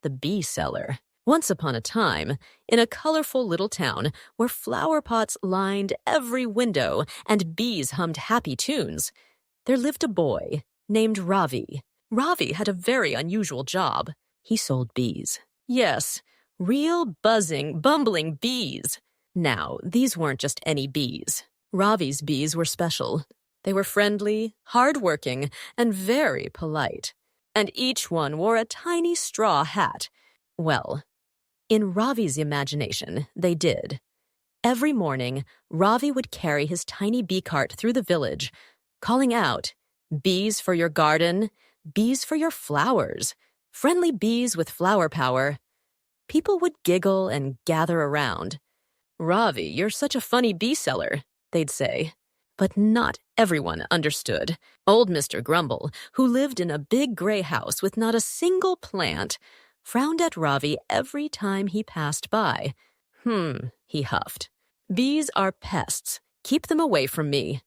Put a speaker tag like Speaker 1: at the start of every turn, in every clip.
Speaker 1: the bee seller. Once upon a time, in a colorful little town where flower pots lined every window and bees hummed happy tunes, there lived a boy named Ravi. Ravi had a very unusual job. He sold bees. Yes, real buzzing, bumbling bees. Now, these weren't just any bees. Ravi's bees were special. They were friendly, hardworking, and very polite. And each one wore a tiny straw hat. Well, in Ravi's imagination, they did. Every morning, Ravi would carry his tiny bee cart through the village, calling out, "Bees for your garden, bees for your flowers, friendly bees with flower power." People would giggle and gather around. "Ravi, you're such a funny bee seller," they'd say. But not everyone understood. Old Mr. Grumble, who lived in a big gray house with not a single plant, frowned at Ravi every time he passed by. He huffed. "Bees are pests. Keep them away from me."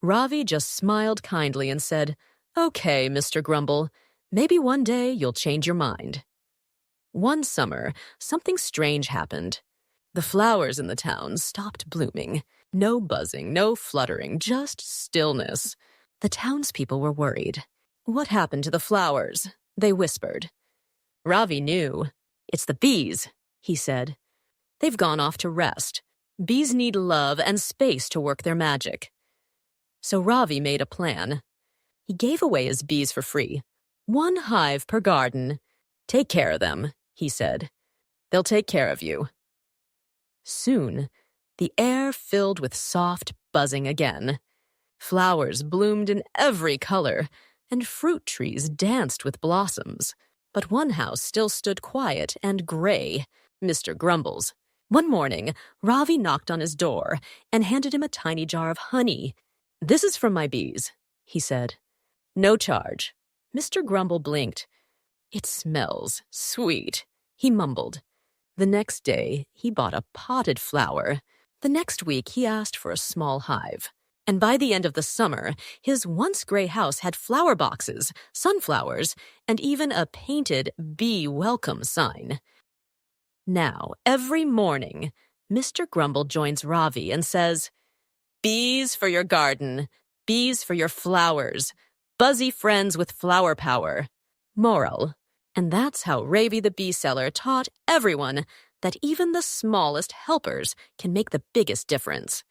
Speaker 1: Ravi just smiled kindly and said, "Okay, Mr. Grumble, maybe one day you'll change your mind." One summer, something strange happened. The flowers in the town stopped blooming. No buzzing, no fluttering, just stillness. The townspeople were worried. "What happened to the flowers?" they whispered. Ravi knew. "It's the bees," he said. "They've gone off to rest. Bees need love and space to work their magic." So Ravi made a plan. He gave away his bees for free. 1 hive per garden. "Take care of them," he said. "They'll take care of you." Soon, the air filled with soft buzzing again. Flowers bloomed in every color, and fruit trees danced with blossoms. But one house still stood quiet and gray, Mr. Grumble's. One morning, Ravi knocked on his door and handed him a tiny jar of honey. "This is from my bees," he said. "No charge." Mr. Grumble blinked. "It smells sweet," he mumbled. The next day, he bought a potted flower. The next week, he asked for a small hive. And by the end of the summer, his once gray house had flower boxes, sunflowers, and even a painted bee welcome sign. Now, every morning, Mr. Grumble joins Ravi and says, "Bees for your garden, bees for your flowers, buzzy friends with flower power." Moral. And that's how Ravi the bee seller taught everyone that even the smallest helpers can make the biggest difference.